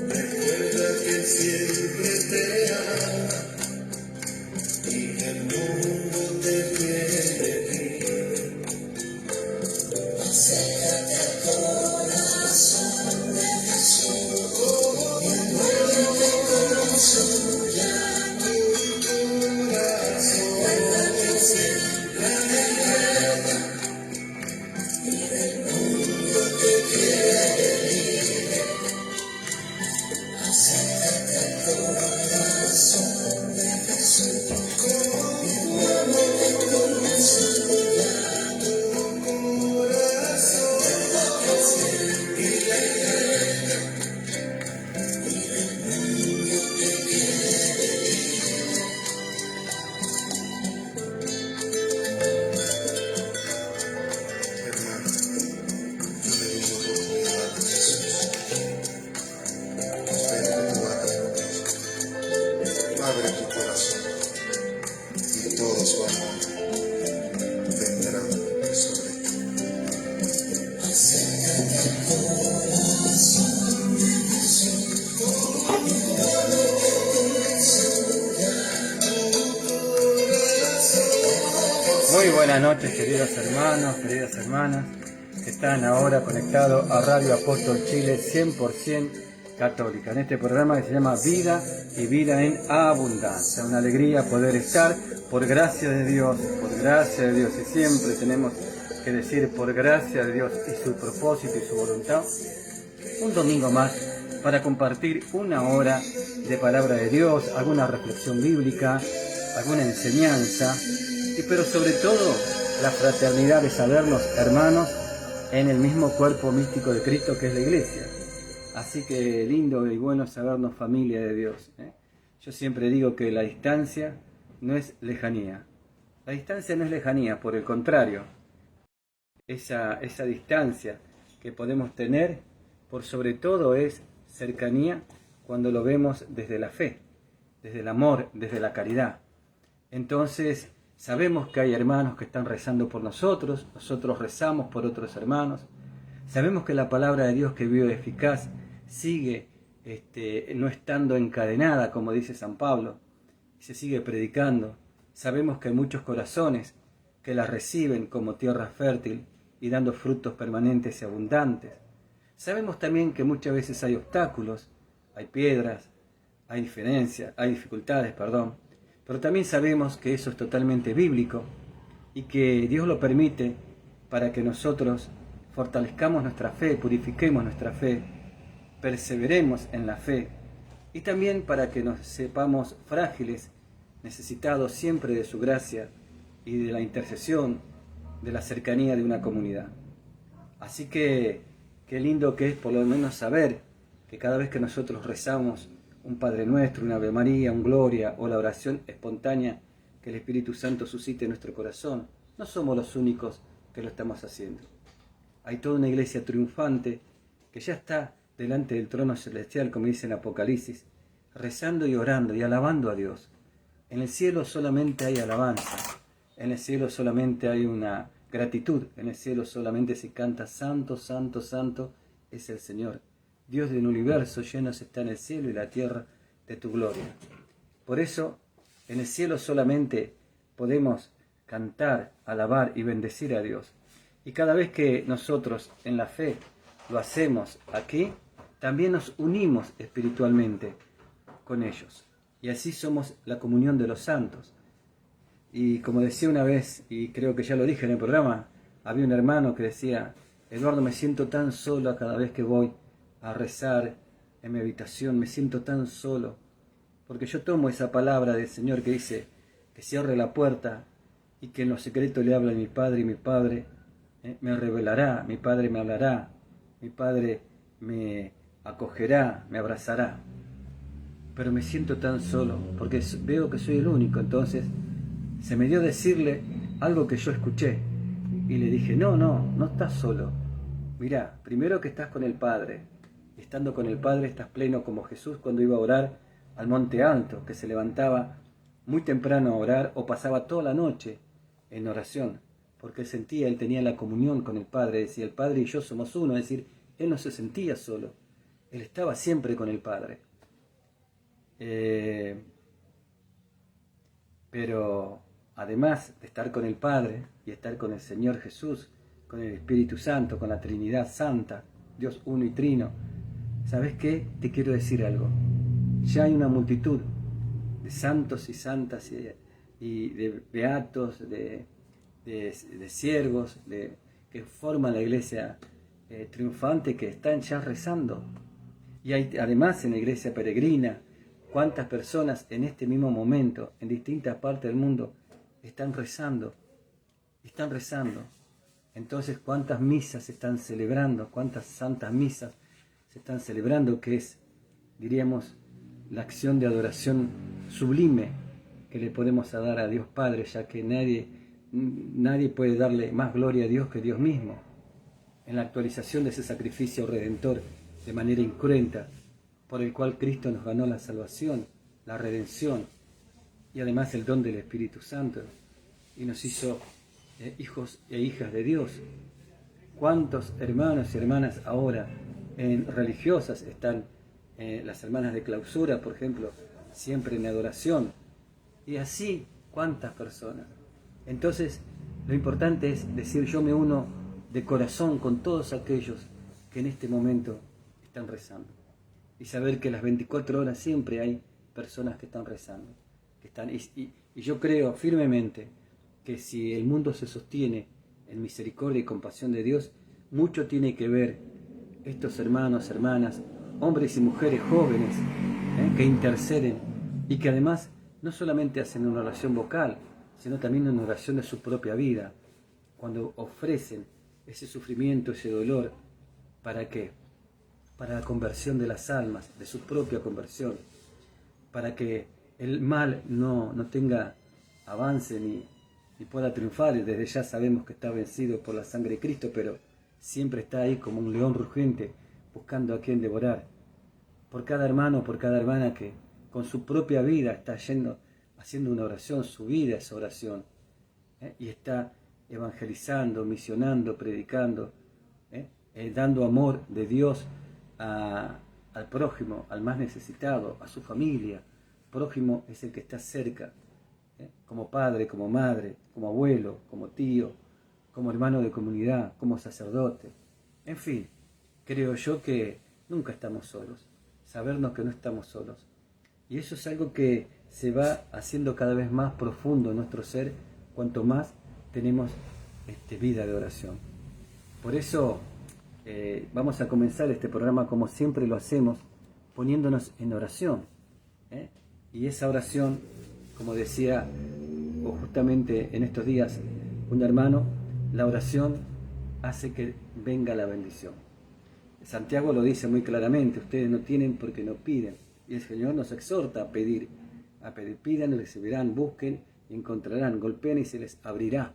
Recuerda que Él siempre te ama y que el mundo te quiere bien. Acércate al corazón de Jesús y envuélvete con su llama. Recuerda que Él siempre te ama y del mundo te quiere libre. Acércate al corazón de Jesús y envuélvete con su llama. Corazón que siempre te ama y del mundo te quiere libre. Hermano, yo le digo oportunidad a Jesús. Espero que tú hagas lo mismo. Abre tu corazón y todo su amor vendrá sobre ti. Acércate al corazón de Jesús y envuélvete con su llama. Muy buenas noches, queridos hermanos, queridas hermanas, que están ahora conectados a Radio Apóstol Chile 100% católica, en este programa que se llama Vida y Vida en Abundancia. Una alegría poder estar por gracia de Dios, y siempre tenemos que decir por gracia de Dios y su propósito y su voluntad, un domingo más para compartir una hora de palabra de Dios, alguna reflexión bíblica, alguna enseñanza, pero sobre todo la fraternidad de sabernos hermanos en el mismo cuerpo místico de Cristo que es la Iglesia. Así que lindo y bueno sabernos familia de Dios. Yo siempre digo que la distancia no es lejanía. La distancia no es lejanía, por el contrario. Esa distancia que podemos tener, por sobre todo, es cercanía cuando lo vemos desde la fe, desde el amor, desde la caridad. Entonces, sabemos que hay hermanos que están rezando por nosotros rezamos por otros hermanos. Sabemos que la palabra de Dios, que vive eficaz, sigue no estando encadenada, como dice San Pablo, se sigue predicando. Sabemos que hay muchos corazones que la reciben como tierra fértil y dando frutos permanentes y abundantes. Sabemos también que muchas veces hay obstáculos, hay piedras, hay dificultades, pero también sabemos que eso es totalmente bíblico y que Dios lo permite para que nosotros fortalezcamos nuestra fe, purifiquemos nuestra fe, perseveremos en la fe y también para que nos sepamos frágiles, necesitados siempre de su gracia y de la intercesión, de la cercanía de una comunidad. Así que qué lindo que es por lo menos saber que cada vez que nosotros rezamos un Padre Nuestro, una Ave María, un Gloria o la oración espontánea que el Espíritu Santo suscite en nuestro corazón, no somos los únicos que lo estamos haciendo. Hay toda una iglesia triunfante que ya está delante del trono celestial, como dice en Apocalipsis, rezando y orando y alabando a Dios. En el cielo solamente hay alabanza, en el cielo solamente hay una gratitud, en el cielo solamente se canta Santo, Santo, Santo es el Señor. Dios del universo, llenos está en el cielo y la tierra de tu gloria. Por eso, en el cielo solamente podemos cantar, alabar y bendecir a Dios. Y cada vez que nosotros en la fe lo hacemos aquí, también nos unimos espiritualmente con ellos. Y así somos la comunión de los santos. Y como decía una vez, y creo que ya lo dije en el programa, había un hermano que decía: Eduardo, me siento tan solo cada vez que voy a rezar en mi habitación, me siento tan solo, porque yo tomo esa palabra del Señor que dice que cierre la puerta y que en lo secreto le habla a mi Padre, y mi Padre me revelará, mi Padre me hablará, mi Padre me acogerá, me abrazará. Pero me siento tan solo, porque veo que soy el único. Entonces se me dio decirle algo que yo escuché, y le dije: no estás solo. Mirá, primero que estás con el Padre. Estando con el Padre estás pleno, como Jesús cuando iba a orar al monte alto, que se levantaba muy temprano a orar o pasaba toda la noche en oración, porque él tenía la comunión con el Padre. Decía: el Padre y yo somos uno, es decir, Él no se sentía solo, Él estaba siempre con el Padre. Pero además de estar con el Padre y estar con el Señor Jesús, con el Espíritu Santo, con la Trinidad Santa, Dios uno y trino, ¿sabes qué? Te quiero decir algo. Ya hay una multitud de santos y santas y de beatos, de siervos, que forman la iglesia triunfante, que están ya rezando. Y hay además en la iglesia peregrina, cuántas personas en este mismo momento, en distintas partes del mundo, están rezando. Entonces, cuántas misas se están celebrando, cuántas santas misas se están celebrando, que es, diríamos, la acción de adoración sublime que le podemos dar a Dios Padre, ya que nadie puede darle más gloria a Dios que Dios mismo. En la actualización de ese sacrificio redentor de manera incruenta, por el cual Cristo nos ganó la salvación, la redención y además el don del Espíritu Santo, y nos hizo hijos e hijas de Dios. ¿Cuántos hermanos y hermanas ahora religiosas están, las hermanas de clausura, por ejemplo, siempre en adoración? Y así, ¿cuántas personas? Entonces, lo importante es decir, yo me uno de corazón con todos aquellos que en este momento están rezando. Y saber que las 24 horas siempre hay personas que están rezando. Y yo creo firmemente que si el mundo se sostiene en misericordia y compasión de Dios, mucho tiene que ver estos hermanos, hermanas, hombres y mujeres jóvenes que interceden y que además no solamente hacen una oración vocal, sino también una oración de su propia vida, cuando ofrecen ese sufrimiento, ese dolor, ¿para qué? Para la conversión de las almas, de su propia conversión, para que el mal no tenga avance ni pueda triunfar. Y desde ya sabemos que está vencido por la sangre de Cristo, pero siempre está ahí como un león rugiente buscando a quien devorar. Por cada hermano, por cada hermana que con su propia vida está haciendo una oración, su vida es oración, y está evangelizando, misionando, predicando, dando amor de Dios al prójimo, al más necesitado, a su familia. Prójimo es el que está cerca, como padre, como madre, como abuelo, como tío, como hermano de comunidad, como sacerdote. En fin, creo yo que nunca estamos solos, sabernos que no estamos solos. Y eso es algo que se va haciendo cada vez más profundo en nuestro ser, cuanto más tenemos vida de oración. Por eso vamos a comenzar este programa como siempre lo hacemos, poniéndonos en oración. Y esa oración, como decía justamente en estos días un hermano, la oración hace que venga la bendición. Santiago lo dice muy claramente, ustedes no tienen porque no piden. Y el Señor nos exhorta a pedir, pidan y recibirán, busquen y encontrarán, golpeen y se les abrirá.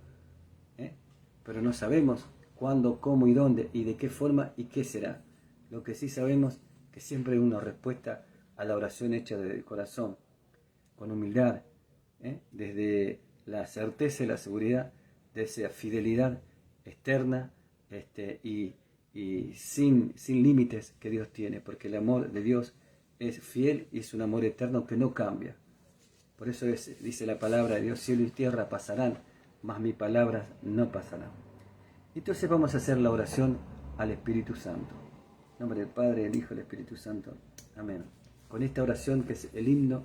Pero no sabemos cuándo, cómo y dónde y de qué forma y qué será. Lo que sí sabemos que siempre hay una respuesta a la oración hecha desde el corazón, con humildad, desde la certeza y la seguridad de esa fidelidad externa y sin límites que Dios tiene, porque el amor de Dios es fiel y es un amor eterno que no cambia. Por eso dice la palabra de Dios, cielo y tierra pasarán, mas mis palabras no pasarán. Entonces vamos a hacer la oración al Espíritu Santo. En nombre del Padre, del Hijo y del Espíritu Santo. Amén. Con esta oración que es el himno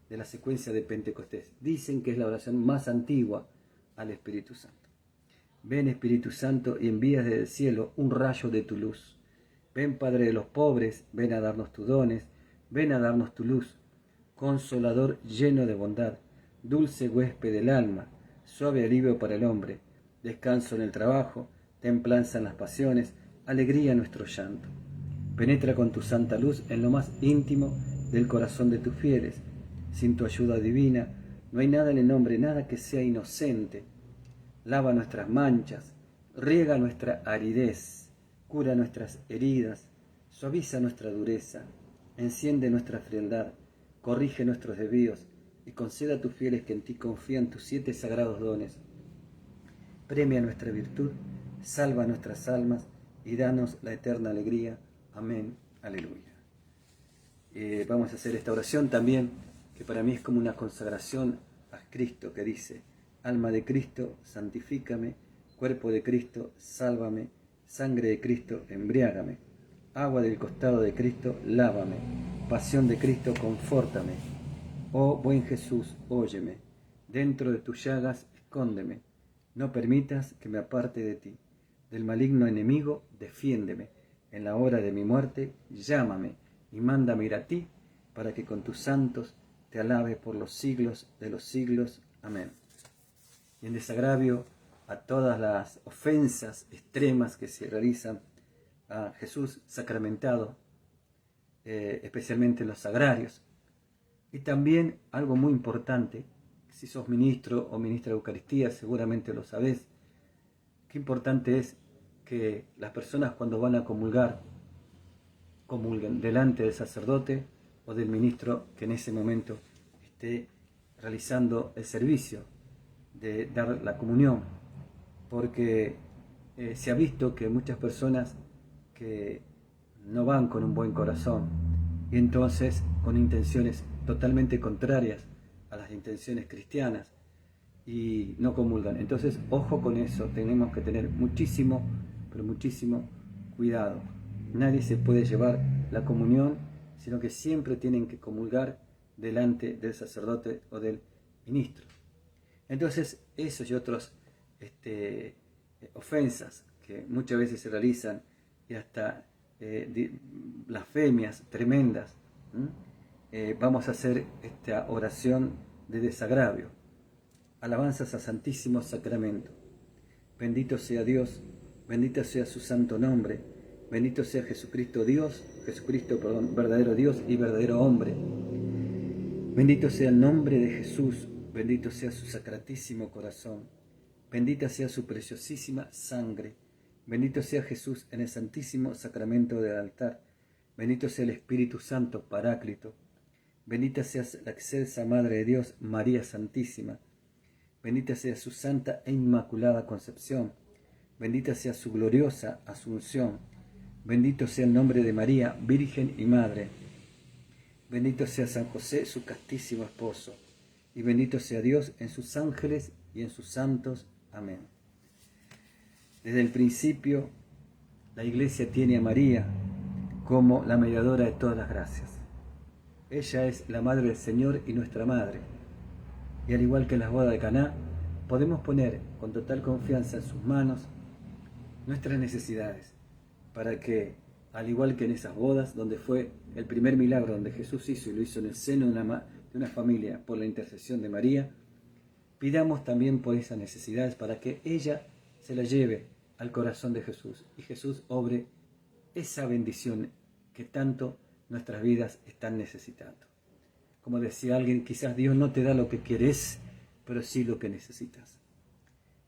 de la secuencia de Pentecostés. Dicen que es la oración más antigua al Espíritu Santo. Ven Espíritu Santo y envías desde el cielo un rayo de tu luz. Ven Padre de los pobres, ven a darnos tus dones, ven a darnos tu luz. Consolador lleno de bondad, dulce huésped del alma, suave alivio para el hombre, descanso en el trabajo, templanza en las pasiones, alegría en nuestro llanto. Penetra con tu santa luz en lo más íntimo del corazón de tus fieles. Sin tu ayuda divina no hay nada en el hombre, nada que sea inocente. Lava nuestras manchas, riega nuestra aridez, cura nuestras heridas, suaviza nuestra dureza, enciende nuestra frialdad, corrige nuestros desvíos y conceda a tus fieles que en ti confían tus 7 sagrados dones. Premia nuestra virtud, salva nuestras almas y danos la eterna alegría. Amén. Aleluya. Vamos a hacer esta oración también, que para mí es como una consagración a Cristo, que dice: alma de Cristo, santifícame; cuerpo de Cristo, sálvame; sangre de Cristo, embriágame; agua del costado de Cristo, lávame; pasión de Cristo, confórtame. Oh buen Jesús, óyeme; dentro de tus llagas, escóndeme; no permitas que me aparte de ti. Del maligno enemigo, defiéndeme; en la hora de mi muerte, llámame y mándame ir a ti, para que con tus santos te alabe por los siglos de los siglos. Amén. Y en desagravio a todas las ofensas extremas que se realizan a Jesús sacramentado, especialmente en los sagrarios. Y también algo muy importante, si sos ministro o ministra de Eucaristía, seguramente lo sabés, qué importante es que las personas, cuando van a comulgar, comulguen delante del sacerdote o del ministro que en ese momento esté realizando el servicio de dar la comunión, porque se ha visto que muchas personas que no van con un buen corazón, y entonces con intenciones totalmente contrarias a las intenciones cristianas, y no comulgan. Entonces, ojo con eso, tenemos que tener muchísimo, pero muchísimo cuidado. Nadie se puede llevar la comunión, sino que siempre tienen que comulgar delante del sacerdote o del ministro. Entonces, esos y otros ofensas que muchas veces se realizan, y hasta blasfemias tremendas, vamos a hacer esta oración de desagravio. Alabanzas a Santísimo Sacramento. Bendito sea Dios, bendito sea su santo nombre, bendito sea Jesucristo Dios, verdadero Dios y verdadero hombre. Bendito sea el nombre de Jesús, bendito sea su sacratísimo corazón, bendita sea su preciosísima sangre, bendito sea Jesús en el santísimo sacramento del altar, bendito sea el Espíritu Santo Paráclito, bendita sea la excelsa Madre de Dios, María Santísima, bendita sea su santa e inmaculada concepción, bendita sea su gloriosa asunción, bendito sea el nombre de María, Virgen y Madre, bendito sea San José, su castísimo esposo, y bendito sea Dios en sus ángeles y en sus santos. Amén. Desde el principio, la Iglesia tiene a María como la mediadora de todas las gracias. Ella es la Madre del Señor y nuestra Madre. Y al igual que en las bodas de Caná, podemos poner con total confianza en sus manos nuestras necesidades, para que, al igual que en esas bodas, donde fue el primer milagro donde Jesús hizo, y lo hizo en el seno de una familia por la intercesión de María, pidamos también por esas necesidades, para que ella se la lleve al corazón de Jesús, y Jesús obre esa bendición que tanto nuestras vidas están necesitando. Como decía alguien, quizás Dios no te da lo que quieres, pero sí lo que necesitas.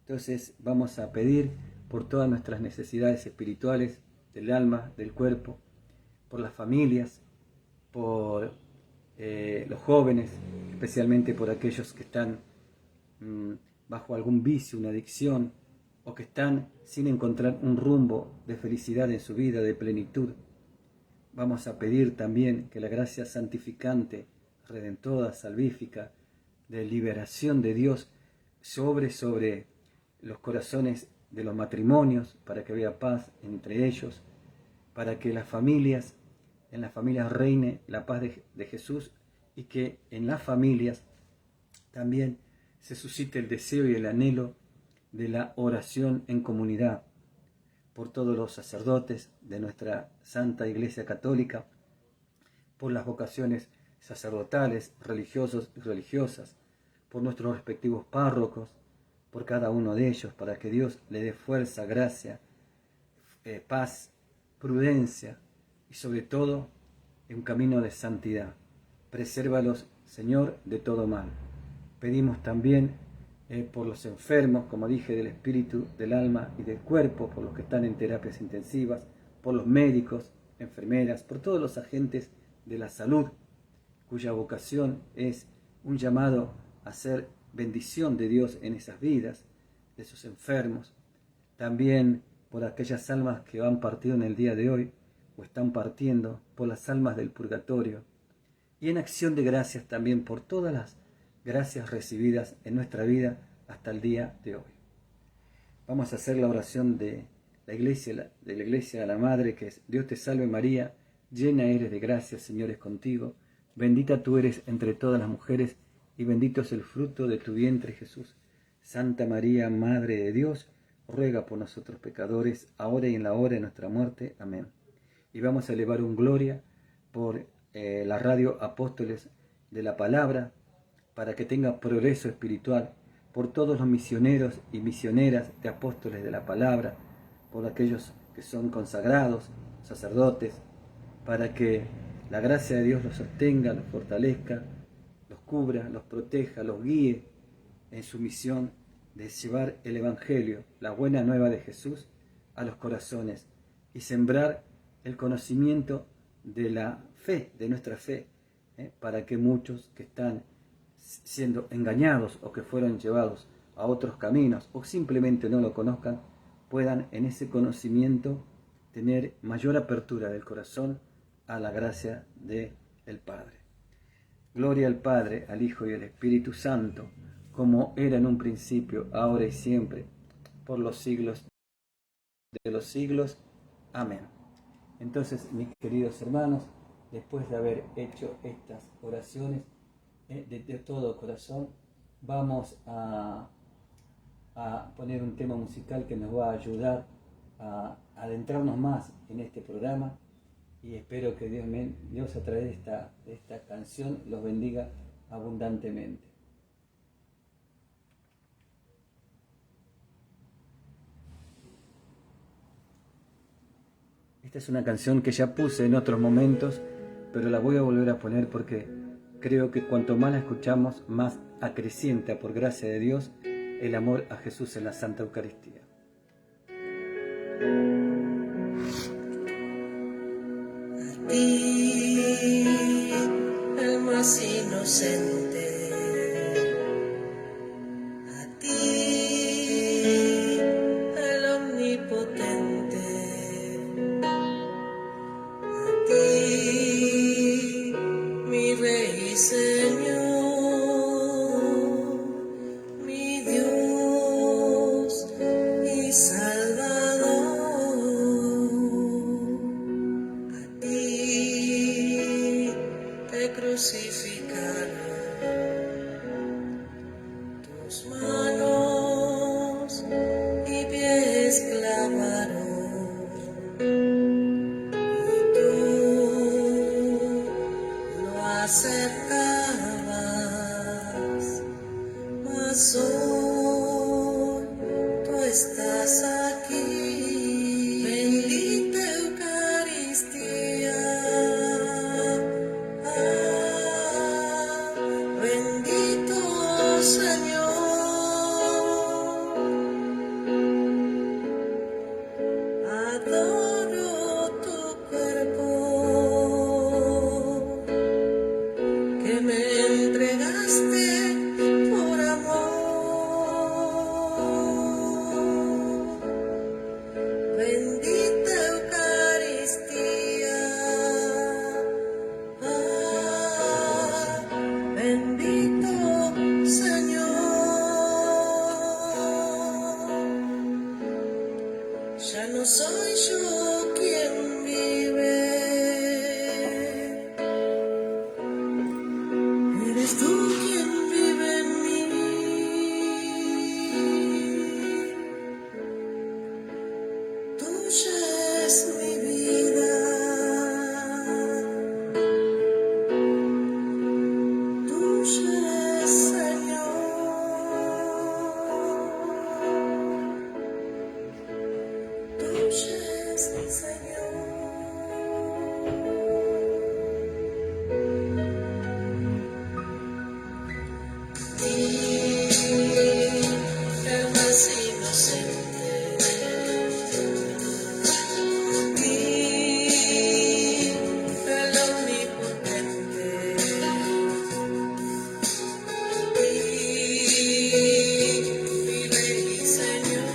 Entonces vamos a pedir por todas nuestras necesidades espirituales, del alma, del cuerpo, por las familias, por los jóvenes, especialmente por aquellos que están bajo algún vicio, una adicción, o que están sin encontrar un rumbo de felicidad en su vida, de plenitud. Vamos a pedir también que la gracia santificante, redentora, salvífica, de liberación de Dios sobre los corazones de los matrimonios, para que haya paz entre ellos, para que en las familias reine la paz de Jesús, y que en las familias también se suscite el deseo y el anhelo de la oración en comunidad, por todos los sacerdotes de nuestra Santa Iglesia Católica, por las vocaciones sacerdotales, religiosos y religiosas, por nuestros respectivos párrocos, por cada uno de ellos, para que Dios le dé fuerza, gracia, paz, prudencia y sobre todo un camino de santidad. Presérvalos, Señor, de todo mal. Pedimos también por los enfermos, como dije, del espíritu, del alma y del cuerpo, por los que están en terapias intensivas, por los médicos, enfermeras, por todos los agentes de la salud, cuya vocación es un llamado a ser bendición de Dios en esas vidas, de esos enfermos. También por aquellas almas que han partido en el día de hoy, o están partiendo, por las almas del purgatorio, y en acción de gracias también por todas las gracias recibidas en nuestra vida hasta el día de hoy. Vamos a hacer la oración de la iglesia a la Madre, que es: Dios te salve María, llena eres de gracia, Señor es contigo, bendita tú eres entre todas las mujeres, y bendito es el fruto de tu vientre Jesús. Santa María, Madre de Dios, ruega por nosotros pecadores, ahora y en la hora de nuestra muerte. Amén. Y vamos a elevar un gloria por la radio Apóstoles de la Palabra, para que tenga progreso espiritual, por todos los misioneros y misioneras de Apóstoles de la Palabra, por aquellos que son consagrados, sacerdotes, para que la gracia de Dios los sostenga, los fortalezca, los cubra, los proteja, los guíe en su misión de llevar el Evangelio, la buena nueva de Jesús, a los corazones y sembrar el conocimiento de la fe, de nuestra fe, para que muchos que están siendo engañados o que fueron llevados a otros caminos o simplemente no lo conozcan, puedan en ese conocimiento tener mayor apertura del corazón a la gracia del Padre. Gloria al Padre, al Hijo y al Espíritu Santo, como era en un principio, ahora y siempre, por los siglos de los siglos. Amén. Entonces, mis queridos hermanos, después de haber hecho estas oraciones de todo corazón, vamos a poner un tema musical que nos va a ayudar a adentrarnos más en este programa, y espero que Dios a través de esta canción los bendiga abundantemente. Esta es una canción que ya puse en otros momentos, pero la voy a volver a poner porque creo que cuanto más la escuchamos, más acrecienta, por gracia de Dios, el amor a Jesús en la Santa Eucaristía. A ti, el más inocente, a ti, el omnipotente, a ti, mi Rey y Señor, mi Dios y Salvador. A ti te crucificaron, tus manos y pies clavaron, y tú lo acercabas, mas hoy tú estás aquí. Bendita Eucaristía, bendito Señor, adoro tu cuerpo que me entregaste por amor. Bendita Eucaristía, bendito Señor. Ya no soy yo quien vive, eres tú quien vive en mí. Tuya es mi vida, tuya es Señor, tuya es Señor. El más inocente, el omnipotente, mi Rey y Señor,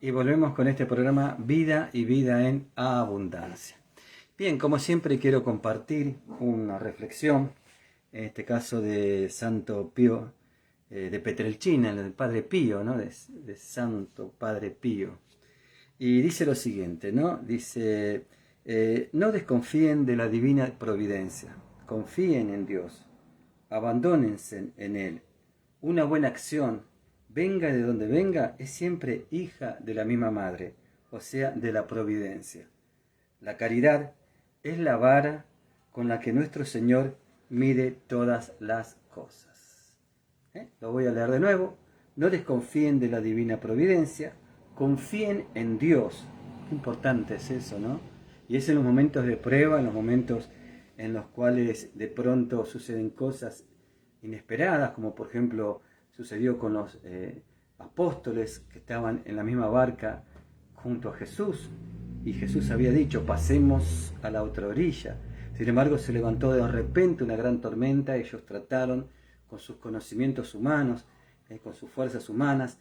Y volvemos con este programa Vida y Vida en Abundancia. Bien, como siempre quiero compartir una reflexión, en este caso de Santo Pío de Petrelcina, del Padre Pío, ¿no? de Santo Padre Pío. Y dice lo siguiente, ¿no? Dice, no desconfíen de la divina providencia, confíen en Dios, abandónense en Él. Una buena acción, venga de donde venga, es siempre hija de la misma madre, o sea, de la providencia. La caridad es la vara con la que nuestro Señor mide todas las cosas. Lo voy a leer de nuevo. No desconfíen de la divina providencia, confíen en Dios. Qué importante es eso, ¿no? Y es en los momentos de prueba, en los momentos en los cuales de pronto suceden cosas inesperadas, como por ejemplo sucedió con los apóstoles que estaban en la misma barca junto a Jesús, y Jesús había dicho, pasemos a la otra orilla. Sin embargo, se levantó de repente una gran tormenta. Ellos trataron con sus conocimientos humanos, con sus fuerzas humanas,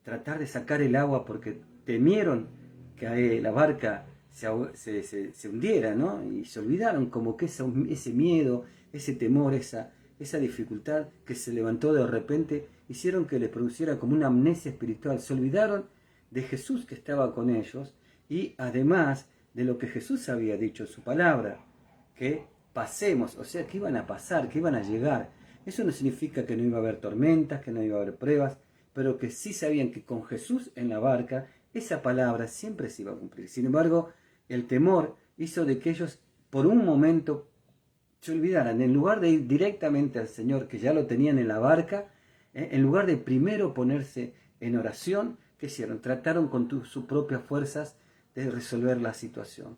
tratar de sacar el agua porque temieron que la barca se hundiera, ¿no? Y se olvidaron como que ese miedo, ese temor, esa dificultad que se levantó de repente, hicieron que les produciera como una amnesia espiritual. Se olvidaron de Jesús que estaba con ellos y además de lo que Jesús había dicho en su palabra, que pasemos, o sea, que iban a pasar, que iban a llegar. Eso no significa que no iba a haber tormentas, que no iba a haber pruebas, pero que sí sabían que con Jesús en la barca, esa palabra siempre se iba a cumplir. Sin embargo, el temor hizo de que ellos por un momento se olvidaran, en lugar de ir directamente al Señor, que ya lo tenían en la barca, en lugar de primero ponerse en oración, ¿qué hicieron? Trataron con sus propias fuerzas de resolver la situación.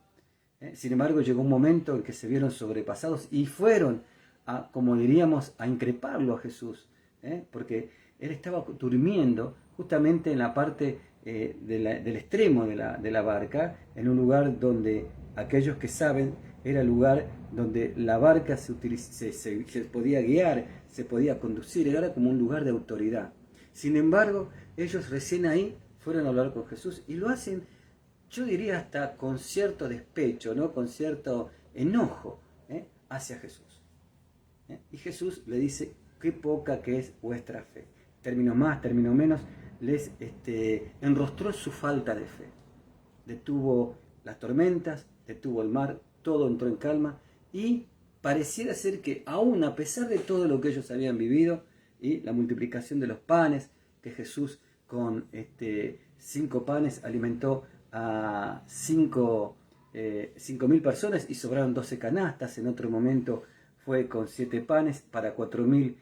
Sin embargo, llegó un momento en que se vieron sobrepasados y fueron, como diríamos, a increparlo a Jesús, porque él estaba durmiendo justamente en la parte del extremo de la barca, en un lugar donde aquellos que saben era el lugar donde la barca se podía guiar, se podía conducir, era como un lugar de autoridad. Sin embargo, ellos recién ahí fueron a hablar con Jesús y lo hacen, yo diría hasta con cierto despecho, ¿no? Con cierto enojo hacia Jesús. Y Jesús le dice, qué poca que es vuestra fe. Término más, término menos, les enrostró su falta de fe. Detuvo las tormentas, detuvo el mar, todo entró en calma y pareciera ser que aún a pesar de todo lo que ellos habían vivido y la multiplicación de los panes, que Jesús con 5 panes alimentó a 5.000 personas y sobraron 12 canastas, en otro momento fue con 7 panes para 4.000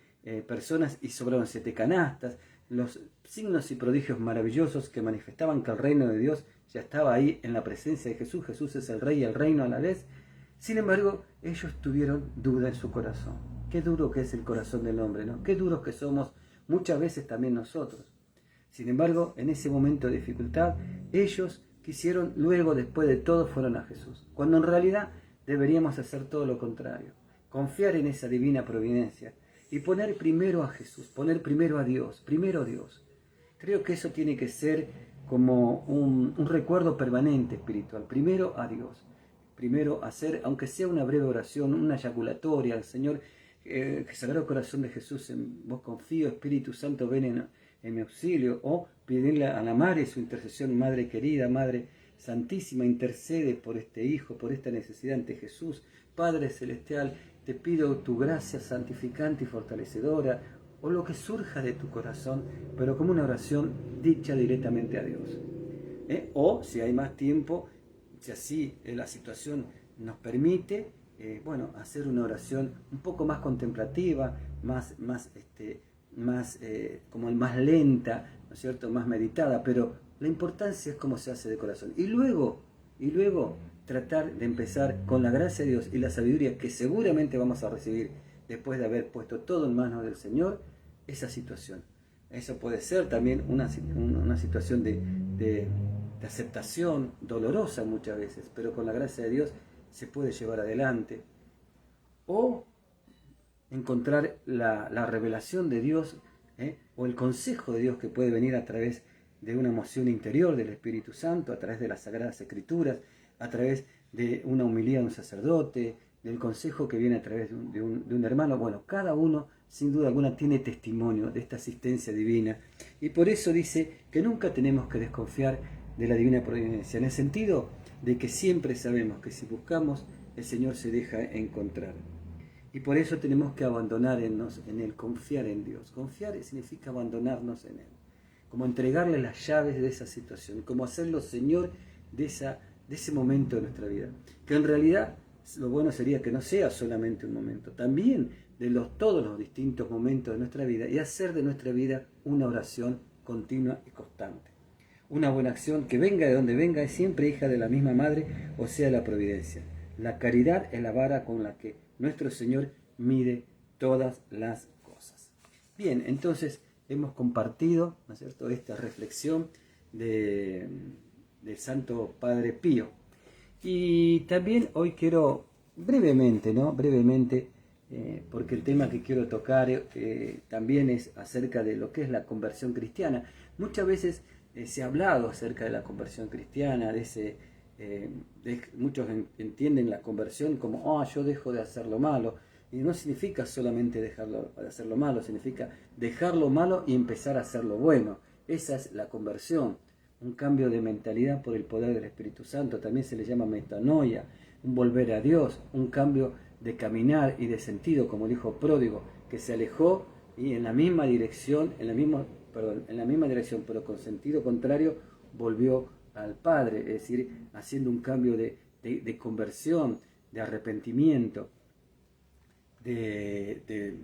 personas y sobraron 7 canastas, los signos y prodigios maravillosos que manifestaban que el reino de Dios ya estaba ahí en la presencia de Jesús. Jesús es el rey y el reino a la vez. Sin embargo, ellos tuvieron duda en su corazón. Qué duro que es el corazón del hombre, ¿no? Qué duros que somos muchas veces también nosotros. Sin embargo, en ese momento de dificultad, ellos quisieron, luego, después de todo, fueron a Jesús. Cuando en realidad deberíamos hacer todo lo contrario. Confiar en esa divina providencia y poner primero a Jesús, poner primero a Dios, primero a Dios. Creo que eso tiene que ser como un recuerdo permanente espiritual. Primero a Dios. Primero hacer, aunque sea una breve oración, una eyaculatoria al Señor, que Sagrado Corazón de Jesús, en vos confío, Espíritu Santo, ven en mi auxilio, o pedirle a la Madre su intercesión. Madre querida, Madre Santísima, intercede por este hijo, por esta necesidad ante Jesús. Padre Celestial, te pido tu gracia santificante y fortalecedora, o lo que surja de tu corazón, pero como una oración dicha directamente a Dios. O, si hay más tiempo, si así la situación nos permite, hacer una oración un poco más contemplativa, más lenta, ¿no es cierto?, más meditada, pero la importancia es cómo se hace de corazón. Y luego tratar de empezar con la gracia de Dios y la sabiduría que seguramente vamos a recibir después de haber puesto todo en manos del Señor, esa situación. Eso puede ser también una situación de aceptación dolorosa muchas veces, pero con la gracia de Dios se puede llevar adelante. O encontrar la revelación de Dios, o el consejo de Dios que puede venir a través de una emoción interior del Espíritu Santo, a través de las Sagradas Escrituras, a través de una humildad de un sacerdote, del consejo que viene a través de un hermano. Bueno, cada uno sin duda alguna tiene testimonio de esta asistencia divina, y por eso dice que nunca tenemos que desconfiar de la divina providencia, en el sentido de que siempre sabemos que si buscamos, el Señor se deja encontrar. Y por eso tenemos que abandonarnos en Él, confiar en Dios. Confiar significa abandonarnos en Él, como entregarle las llaves de esa situación, como hacerlo Señor de ese momento de nuestra vida. Que en realidad lo bueno sería que no sea solamente un momento, también de todos los distintos momentos de nuestra vida, y hacer de nuestra vida una oración continua y constante. Una buena acción que venga de donde venga es siempre hija de la misma Madre, o sea, la providencia. La caridad es la vara con la que nuestro Señor mide todas las cosas. Bien, entonces hemos compartido, ¿no es cierto?, esta reflexión del Santo Padre Pío. Y también hoy quiero brevemente, porque el tema que quiero tocar también es acerca de lo que es la conversión cristiana. Muchas veces se ha hablado acerca de la conversión cristiana, muchos entienden la conversión como, yo dejo de hacer lo malo, y no significa solamente dejar de hacer lo malo, significa dejar lo malo y empezar a hacer lo bueno. Esa es la conversión, un cambio de mentalidad por el poder del Espíritu Santo. También se le llama metanoia, un volver a Dios, un cambio de caminar y de sentido, como el hijo pródigo, que se alejó y en la misma dirección, pero con sentido contrario, volvió al Padre, es decir, haciendo un cambio de conversión, de arrepentimiento, de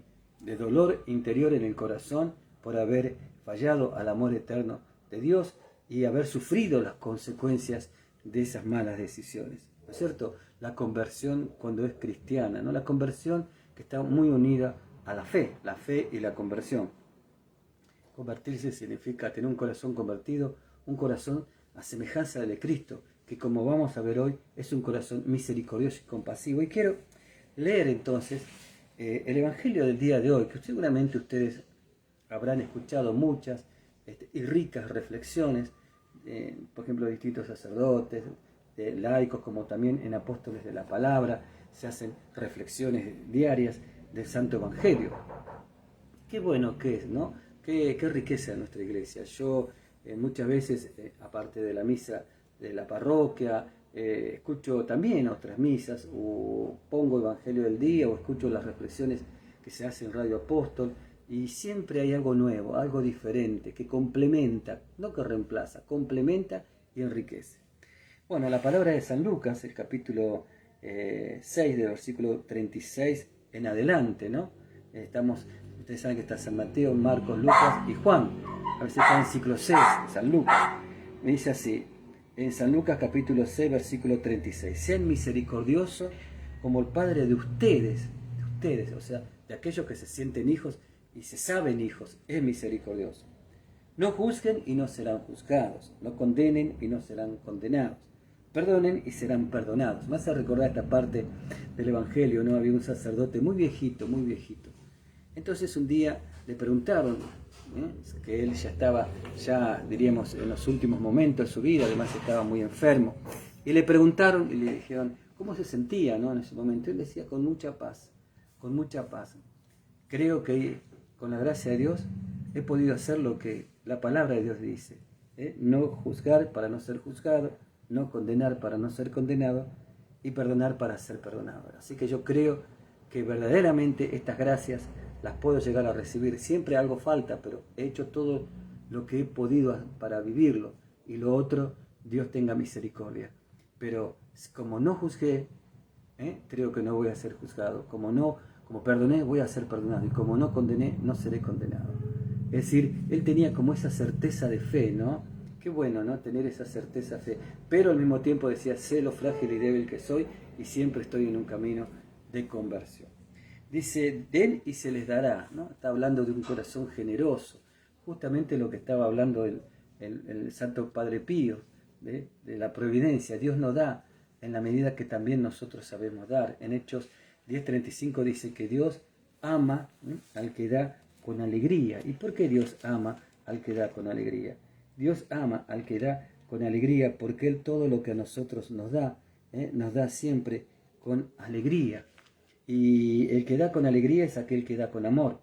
dolor interior en el corazón por haber fallado al amor eterno de Dios y haber sufrido las consecuencias de esas malas decisiones, ¿no es cierto? La conversión cuando es cristiana, ¿no? La conversión que está muy unida a la fe y la conversión. Convertirse significa tener un corazón convertido, un corazón a semejanza del de Cristo, que como vamos a ver hoy es un corazón misericordioso y compasivo. Y quiero leer entonces el Evangelio del día de hoy, que seguramente ustedes habrán escuchado muchas y ricas reflexiones, por ejemplo, de distintos sacerdotes, de laicos, como también en Apóstoles de la Palabra, se hacen reflexiones diarias del Santo Evangelio. Qué bueno que es, ¿no? Qué riqueza de nuestra iglesia. Yo muchas veces, aparte de la misa de la parroquia, escucho también otras misas, o pongo Evangelio del día, o escucho las reflexiones que se hacen en Radio Apóstol, y siempre hay algo nuevo, algo diferente, que complementa, no que reemplaza, complementa y enriquece. Bueno, la palabra de San Lucas, el capítulo 6, del versículo 36 en adelante, ¿no? Ustedes saben que está San Mateo, Marcos, Lucas y Juan. A veces está en ciclo 6 de San Lucas. Me dice así, en San Lucas capítulo 6, versículo 36. Sean misericordiosos como el Padre de ustedes, o sea, de aquellos que se sienten hijos y se saben hijos, es misericordioso. No juzguen y no serán juzgados. No condenen y no serán condenados. Perdonen y serán perdonados. Me hace recordar esta parte del Evangelio, ¿no? Había un sacerdote muy viejito. Entonces un día le preguntaron, que él ya estaba, diríamos, en los últimos momentos de su vida, además estaba muy enfermo. Y le preguntaron y le dijeron, ¿cómo se sentía, ¿no? En ese momento? Él decía, con mucha paz. Creo que con la gracia de Dios he podido hacer lo que la palabra de Dios dice. No juzgar para no ser juzgado, no condenar para no ser condenado y perdonar para ser perdonado. Así que yo creo que verdaderamente estas gracias las puedo llegar a recibir. Siempre algo falta, pero he hecho todo lo que he podido para vivirlo, y lo otro, Dios tenga misericordia. Pero como no juzgué, creo que no voy a ser juzgado. Como perdoné, voy a ser perdonado. Y como no condené, no seré condenado. Es decir, él tenía como esa certeza de fe, ¿no? Qué bueno, ¿no? Tener esa certeza de fe. Pero al mismo tiempo decía, sé lo frágil y débil que soy, y siempre estoy en un camino de conversión. Dice, den y se les dará, ¿no? Está hablando de un corazón generoso. Justamente lo que estaba hablando el Santo Padre Pío, de la providencia. Dios nos da en la medida que también nosotros sabemos dar. En Hechos 10:35 dice que Dios ama al que da con alegría. ¿Y por qué Dios ama al que da con alegría? Dios ama al que da con alegría porque Él todo lo que a nosotros nos da siempre con alegría. Y el que da con alegría es aquel que da con amor.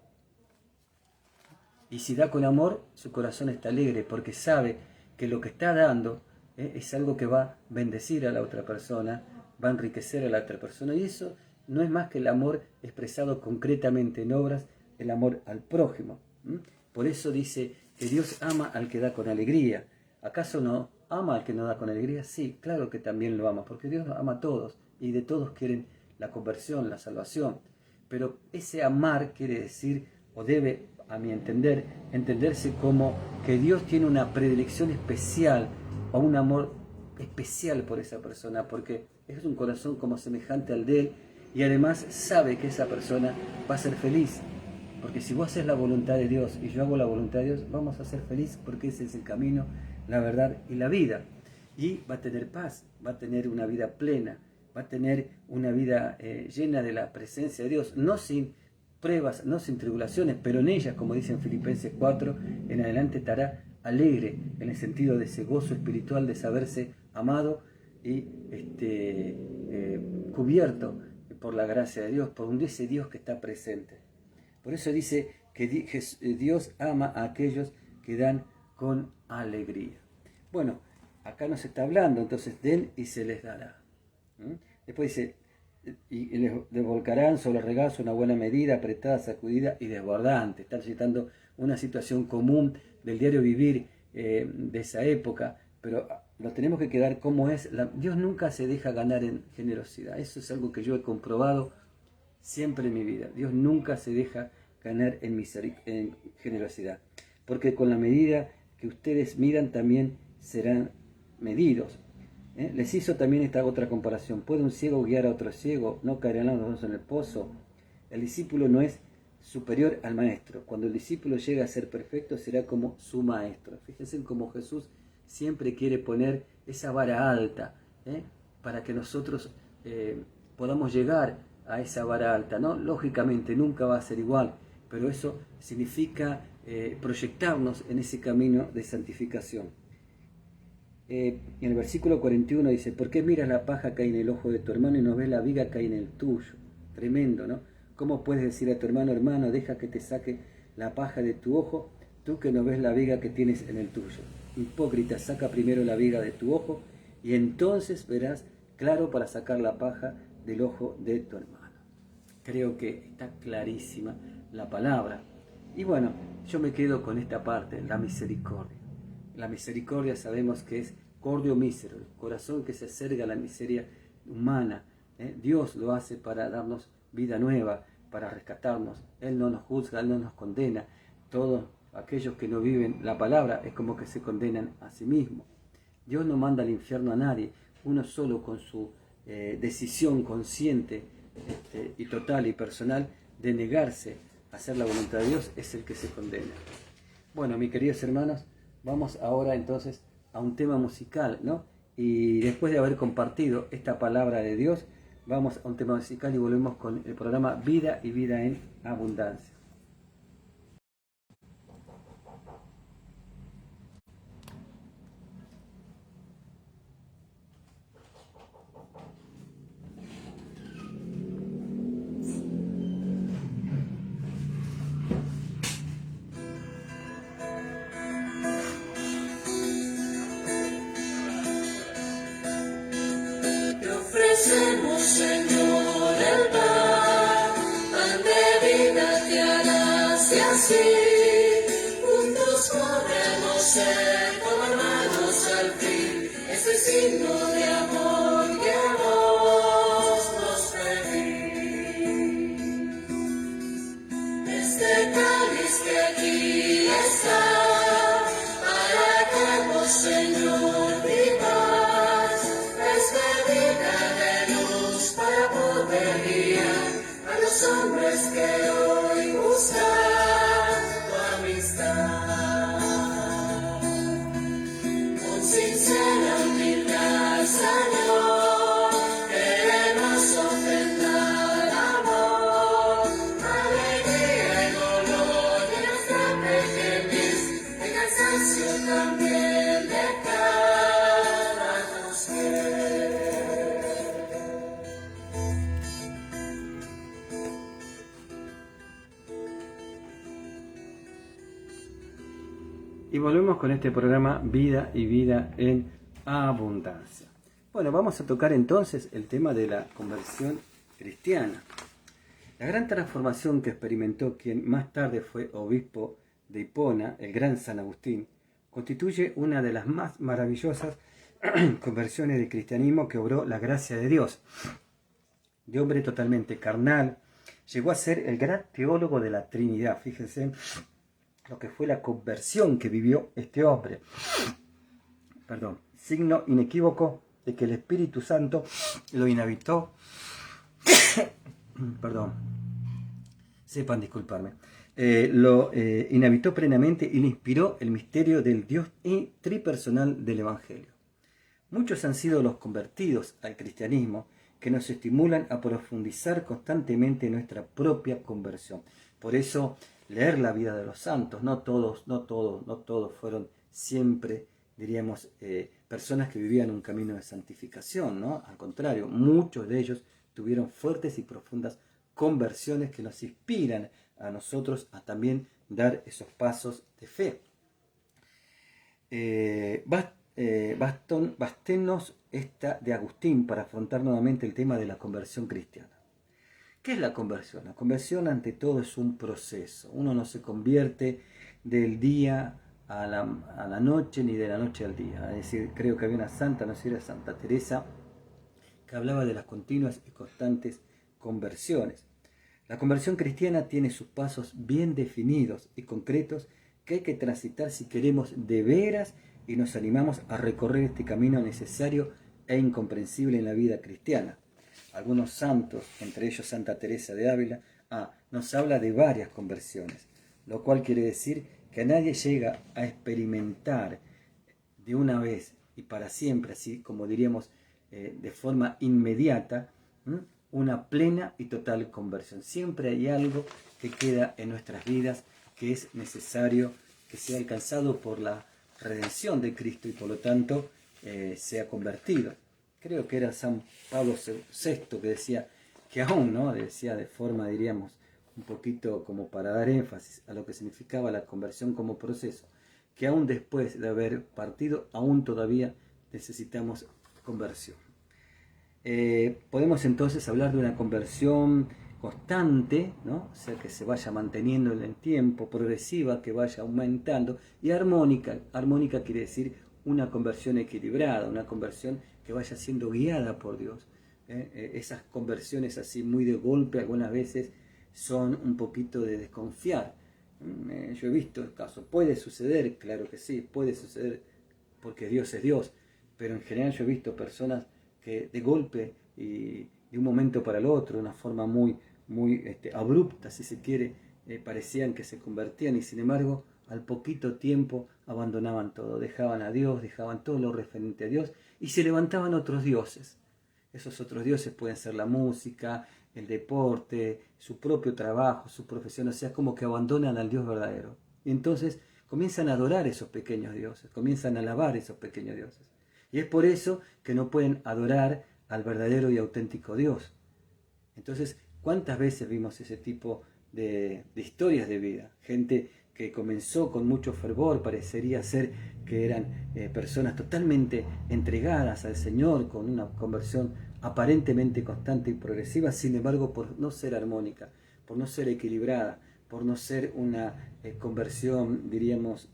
Y si da con amor, su corazón está alegre porque sabe que lo que está dando es algo que va a bendecir a la otra persona, va a enriquecer a la otra persona. Y eso no es más que el amor expresado concretamente en obras, el amor al prójimo. Por eso dice que Dios ama al que da con alegría. ¿Acaso no ama al que no da con alegría? Sí, claro que también lo ama, porque Dios ama a todos y de todos quieren la conversión, la salvación. Pero ese amar quiere decir, o debe, a mi entender, entenderse como que Dios tiene una predilección especial o un amor especial por esa persona, porque es un corazón como semejante al de Él, y además sabe que esa persona va a ser feliz. Porque si vos haces la voluntad de Dios y yo hago la voluntad de Dios, vamos a ser felices porque ese es el camino, la verdad y la vida. Y va a tener paz, va a tener una vida plena, va a tener una vida llena de la presencia de Dios, no sin pruebas, no sin tribulaciones, pero en ellas, como dice en Filipenses 4, en adelante estará alegre, en el sentido de ese gozo espiritual de saberse amado y cubierto por la gracia de Dios, por ese Dios que está presente. Por eso dice que Dios ama a aquellos que dan con alegría. Bueno, acá nos está hablando, entonces den y se les dará. Después dice, y les volcarán sobre el regazo una buena medida, apretada, sacudida y desbordante. Está citando una situación común del diario vivir de esa época, pero lo tenemos que quedar como es. Dios nunca se deja ganar en generosidad. Eso es algo que yo he comprobado siempre en mi vida. Dios nunca se deja ganar en generosidad, porque con la medida que ustedes midan también serán medidos. Les hizo también esta otra comparación. ¿Puede un ciego guiar a otro ciego? ¿No caerán los dos en el pozo? El discípulo no es superior al maestro. Cuando el discípulo llega a ser perfecto, será como su maestro. Fíjense cómo Jesús siempre quiere poner esa vara alta, para que nosotros podamos llegar a esa vara alta, ¿no? Lógicamente nunca va a ser igual, pero eso significa proyectarnos en ese camino de santificación. En el versículo 41 dice, ¿por qué miras la paja que hay en el ojo de tu hermano y no ves la viga que hay en el tuyo? Tremendo, ¿no? ¿Cómo puedes decir a tu hermano, hermano, deja que te saque la paja de tu ojo, tú que no ves la viga que tienes en el tuyo? Hipócrita, saca primero la viga de tu ojo y entonces verás claro para sacar la paja del ojo de tu hermano. Creo que está clarísima la palabra. Y bueno, yo me quedo con esta parte, la misericordia. La misericordia sabemos que es cordio mísero, el corazón que se acerca a la miseria humana. Dios lo hace para darnos vida nueva, para rescatarnos. Él no nos juzga, Él no nos condena. Todos aquellos que no viven la palabra es como que se condenan a sí mismos. Dios no manda al infierno a nadie, uno solo con su decisión consciente y total y personal de negarse a hacer la voluntad de Dios es el que se condena. Bueno, mis queridos hermanos, vamos ahora entonces a un tema musical, ¿no? Y después de haber compartido esta palabra de Dios, vamos a un tema musical y volvemos con el programa Vida y Vida en Abundancia. Ofrecemos, Señor, el pan de vida te harás y así juntos podremos ser como hermanos al fin. Este signo de amor que vos nos pedís. Este cáliz que aquí está, para que vos, Señor, vivas, es medida de luz para poder guiar a los hombres que hoy buscan tu amistad. Con sincera humildad, Señor, queremos ofrendar amor, alegría y dolor de nuestra pequeñez, el cansancio también de cada usted. Y volvemos con este programa Vida y Vida en Abundancia. Bueno, vamos a tocar entonces el tema de la conversión cristiana. La gran transformación que experimentó quien más tarde fue obispo de Hipona, el gran San Agustín, constituye una de las más maravillosas conversiones del cristianismo que obró la gracia de Dios. De hombre totalmente carnal, llegó a ser el gran teólogo de la Trinidad. Fíjense lo que fue la conversión que vivió este hombre. Signo inequívoco de que el Espíritu Santo lo inhabitó. Sepan disculparme. Lo inhabitó plenamente y le inspiró el misterio del Dios tripersonal del Evangelio. Muchos han sido los convertidos al cristianismo que nos estimulan a profundizar constantemente nuestra propia conversión. Por eso, leer la vida de los santos, no todos fueron siempre, diríamos, personas que vivían un camino de santificación, ¿no? Al contrario, muchos de ellos tuvieron fuertes y profundas conversiones que nos inspiran a nosotros a también dar esos pasos de fe. Bastenos esta de Agustín para afrontar nuevamente el tema de la conversión cristiana. ¿Qué es la conversión? La conversión ante todo es un proceso. Uno no se convierte del día a la noche ni de la noche al día. Es decir, creo que había una santa, no sé si era Santa Teresa, que hablaba de las continuas y constantes conversiones. La conversión cristiana tiene sus pasos bien definidos y concretos que hay que transitar si queremos de veras y nos animamos a recorrer este camino necesario e incomprensible en la vida cristiana. Algunos santos, entre ellos Santa Teresa de Ávila, nos habla de varias conversiones, lo cual quiere decir que nadie llega a experimentar de una vez y para siempre, así como diríamos de forma inmediata, una plena y total conversión. Siempre hay algo que queda en nuestras vidas que es necesario que sea alcanzado por la redención de Cristo y por lo tanto sea convertido. Creo que era San Pablo VI que decía que aún, ¿no? Decía de forma, diríamos, un poquito como para dar énfasis a lo que significaba la conversión como proceso, que aún después de haber partido, aún todavía necesitamos conversión. Podemos entonces hablar de una conversión constante, ¿no? O sea, que se vaya manteniendo en el tiempo, progresiva, que vaya aumentando, y armónica. Armónica quiere decir una conversión equilibrada, una conversión que vaya siendo guiada por Dios. Esas conversiones así muy de golpe algunas veces son un poquito de desconfiar. Yo he visto casos, puede suceder, claro que sí, puede suceder porque Dios es Dios, pero en general yo he visto personas que de golpe y de un momento para el otro, de una forma muy abrupta, si se quiere, parecían que se convertían y sin embargo al poquito tiempo abandonaban todo, dejaban a Dios, dejaban todo lo referente a Dios y se levantaban otros dioses. Esos otros dioses pueden ser la música, el deporte, su propio trabajo, su profesión, o sea, como que abandonan al Dios verdadero. Y entonces comienzan a adorar esos pequeños dioses, comienzan a alabar esos pequeños dioses. Y es por eso que no pueden adorar al verdadero y auténtico Dios. Entonces, ¿cuántas veces vimos ese tipo de historias de vida? Gente que comenzó con mucho fervor, parecería ser que eran personas totalmente entregadas al Señor, con una conversión aparentemente constante y progresiva, sin embargo, por no ser armónica, por no ser equilibrada, por no ser una conversión, diríamos,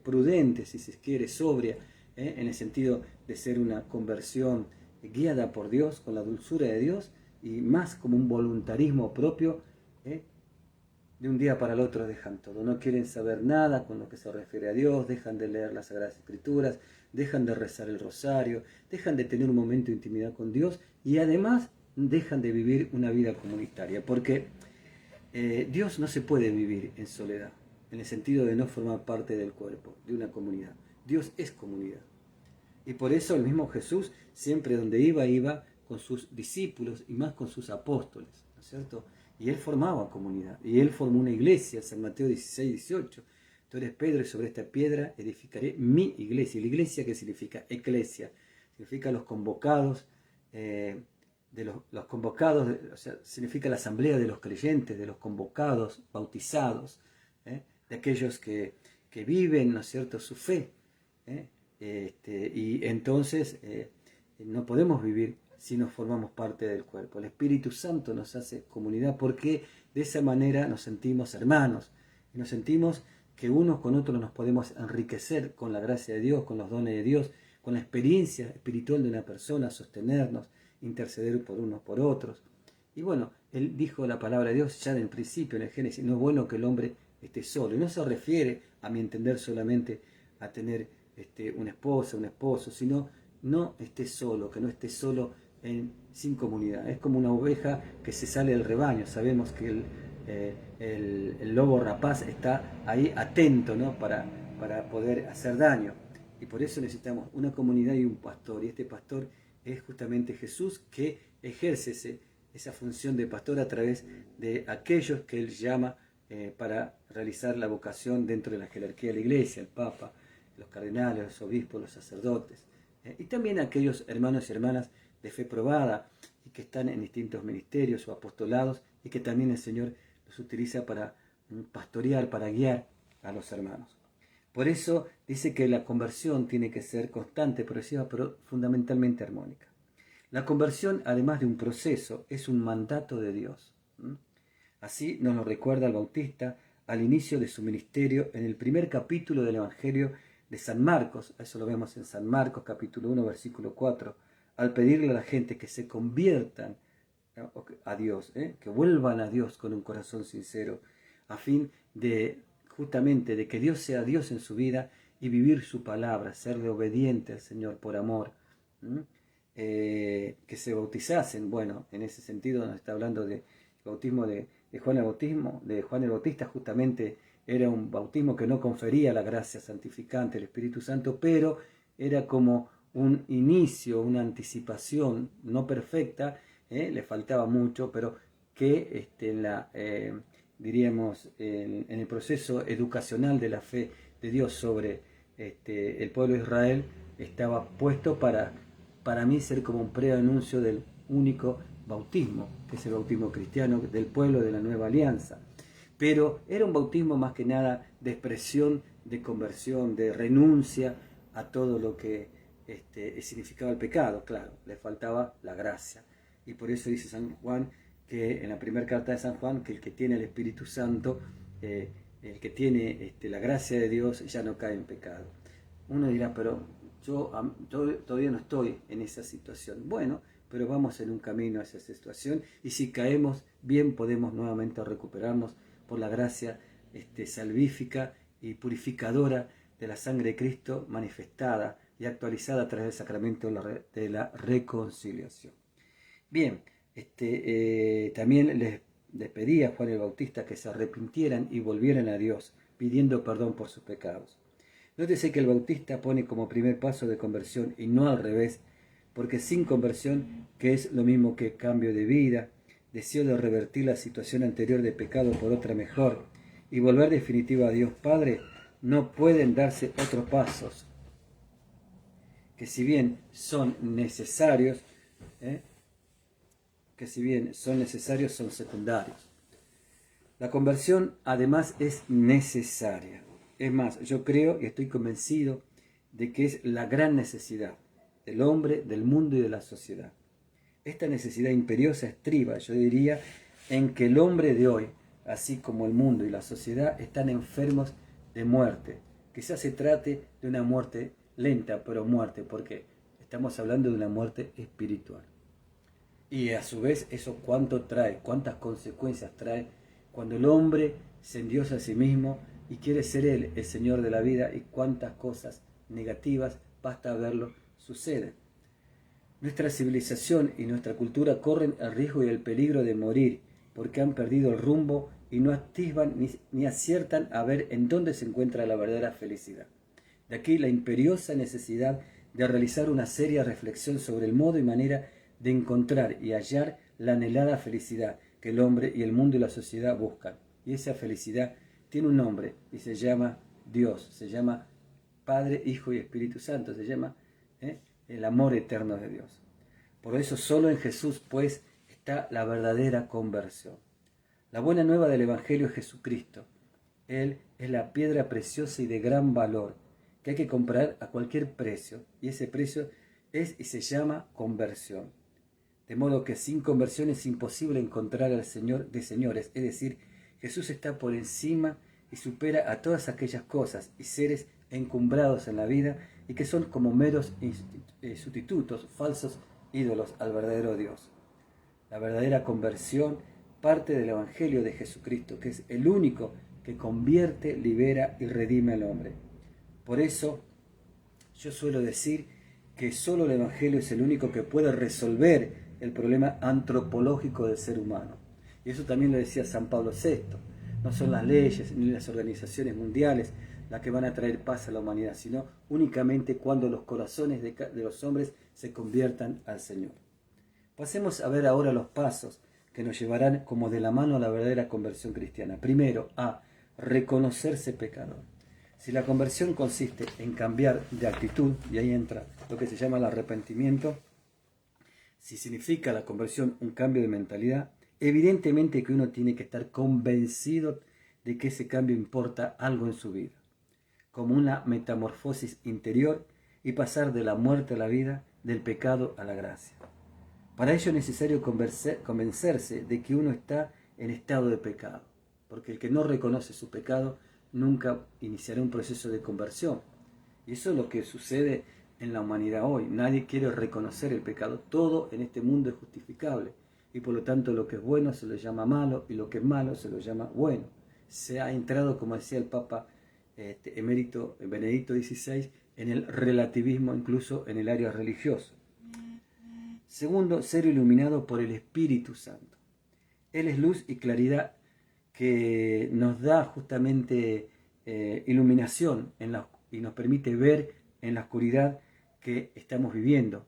prudente, si se quiere, sobria, en el sentido de ser una conversión guiada por Dios, con la dulzura de Dios, y más como un voluntarismo propio, de un día para el otro dejan todo, no quieren saber nada con lo que se refiere a Dios, dejan de leer las Sagradas Escrituras, dejan de rezar el rosario, dejan de tener un momento de intimidad con Dios y además dejan de vivir una vida comunitaria, porque Dios no se puede vivir en soledad, en el sentido de no formar parte del cuerpo, de una comunidad. Dios es comunidad. Y por eso el mismo Jesús, siempre donde iba con sus discípulos y más con sus apóstoles, ¿no es cierto? Y él formaba comunidad, y él formó una iglesia, San Mateo 16, 18. Tú eres Pedro y sobre esta piedra edificaré mi iglesia. ¿Y la iglesia qué significa? Eclesia. Significa los convocados, los convocados, o sea, significa la asamblea de los creyentes, de los convocados, bautizados, de aquellos que viven, ¿no es cierto?, su fe. Y entonces no podemos vivir si nos formamos parte del cuerpo. El Espíritu Santo nos hace comunidad porque de esa manera nos sentimos hermanos y nos sentimos que unos con otros nos podemos enriquecer con la gracia de Dios, con los dones de Dios, con la experiencia espiritual de una persona, sostenernos, interceder por unos por otros. Y bueno, él dijo la palabra de Dios ya en el principio, en el Génesis: no es bueno que el hombre esté solo. Y no se refiere, a mi entender, solamente a tener una esposa, un esposo, sino no esté solo, que no esté solo sin comunidad. Es como una oveja que se sale del rebaño. Sabemos que el lobo rapaz está ahí atento, ¿no?, para poder hacer daño. Y por eso necesitamos una comunidad y un pastor. Y este pastor es justamente Jesús, que ejerce esa función de pastor a través de aquellos que él llama para realizar la vocación dentro de la jerarquía de la iglesia: el Papa, los cardenales, los obispos, los sacerdotes, y también aquellos hermanos y hermanas de fe probada y que están en distintos ministerios o apostolados y que también el Señor los utiliza para pastorear, para guiar a los hermanos. Por eso dice que la conversión tiene que ser constante, progresiva, pero fundamentalmente armónica. La conversión, además de un proceso, es un mandato de Dios. Así nos lo recuerda el Bautista al inicio de su ministerio en el primer capítulo del Evangelio de San Marcos. Eso lo vemos en San Marcos capítulo 1, versículo 4, al pedirle a la gente que se conviertan a Dios, que vuelvan a Dios con un corazón sincero, a fin de justamente de que Dios sea Dios en su vida y vivir su palabra, serle obediente al Señor por amor. Que se bautizasen. Bueno, en ese sentido nos está hablando del bautismo de Juan el Bautista. Justamente era un bautismo que no confería la gracia santificante del Espíritu Santo, pero era como un inicio, una anticipación no perfecta, le faltaba mucho, pero que diríamos, en el proceso educacional de la fe de Dios sobre el pueblo de Israel estaba puesto para mí ser como un preanuncio del único bautismo, que es el bautismo cristiano del pueblo de la nueva alianza. Pero era un bautismo más que nada de expresión, de conversión, de renuncia a todo lo que significaba el pecado. Claro, le faltaba la gracia. Y por eso dice San Juan, que en la primera carta de San Juan, que el que tiene el Espíritu Santo, el que tiene la gracia de Dios, ya no cae en pecado. Uno dirá, pero yo todavía no estoy en esa situación. Bueno, pero vamos en un camino hacia esa situación, y si caemos, bien podemos nuevamente recuperarnos por la gracia salvífica y purificadora de la sangre de Cristo manifestada y actualizada a través del sacramento de la reconciliación. Bien, también les pedía a Juan el Bautista que se arrepintieran y volvieran a Dios, pidiendo perdón por sus pecados. Nótese que el Bautista pone como primer paso de conversión y no al revés, porque sin conversión, que es lo mismo que cambio de vida, deseo de revertir la situación anterior de pecado por otra mejor y volver definitiva a Dios Padre, no pueden darse otros pasos, que si bien son necesarios, son secundarios. La conversión además es necesaria. Es más, yo creo y estoy convencido de que es la gran necesidad del hombre, del mundo y de la sociedad. Esta necesidad imperiosa estriba, yo diría, en que el hombre de hoy, así como el mundo y la sociedad, están enfermos de muerte. Quizás se trate de una muerte lenta, pero muerte, porque estamos hablando de una muerte espiritual. Y a su vez eso cuánto trae, cuántas consecuencias trae cuando el hombre se endiosa a sí mismo y quiere ser él el Señor de la vida, y cuántas cosas negativas, basta verlo, suceden. Nuestra civilización y nuestra cultura corren el riesgo y el peligro de morir porque han perdido el rumbo y no atisban ni aciertan a ver en dónde se encuentra la verdadera felicidad. De aquí la imperiosa necesidad de realizar una seria reflexión sobre el modo y manera de encontrar y hallar la anhelada felicidad que el hombre y el mundo y la sociedad buscan. Y esa felicidad tiene un nombre y se llama Dios, se llama Padre, Hijo y Espíritu Santo, se llama el amor eterno de Dios. Por eso solo en Jesús, pues, está la verdadera conversión. La buena nueva del Evangelio es Jesucristo. Él es la piedra preciosa y de gran valor que hay que comprar a cualquier precio, y ese precio es y se llama conversión. De modo que sin conversión es imposible encontrar al Señor de señores, es decir, Jesús está por encima y supera a todas aquellas cosas y seres encumbrados en la vida y que son como meros sustitutos, falsos ídolos al verdadero Dios. La verdadera conversión parte del Evangelio de Jesucristo, que es el único que convierte, libera y redime al hombre. Por eso yo suelo decir que solo el Evangelio es el único que puede resolver el problema antropológico del ser humano. Y eso también lo decía San Pablo VI. No son las leyes ni las organizaciones mundiales las que van a traer paz a la humanidad, sino únicamente cuando los corazones de los hombres se conviertan al Señor. Pasemos a ver ahora los pasos que nos llevarán como de la mano a la verdadera conversión cristiana. Primero, a reconocerse pecador. Si la conversión consiste en cambiar de actitud, y ahí entra lo que se llama el arrepentimiento, si significa la conversión un cambio de mentalidad, evidentemente que uno tiene que estar convencido de que ese cambio importa algo en su vida, como una metamorfosis interior, y pasar de la muerte a la vida, del pecado a la gracia. Para ello es necesario convencerse de que uno está en estado de pecado, porque el que no reconoce su pecado nunca iniciará un proceso de conversión. Y eso es lo que sucede en la humanidad hoy. Nadie quiere reconocer el pecado. Todo en este mundo es justificable, y por lo tanto lo que es bueno se lo llama malo y lo que es malo se lo llama bueno. Se ha entrado, como decía el Papa emérito Benedicto XVI, en el relativismo, incluso en el área religioso. Segundo, ser iluminado por el Espíritu Santo. Él es luz y claridad que nos da justamente iluminación y nos permite ver en la oscuridad que estamos viviendo.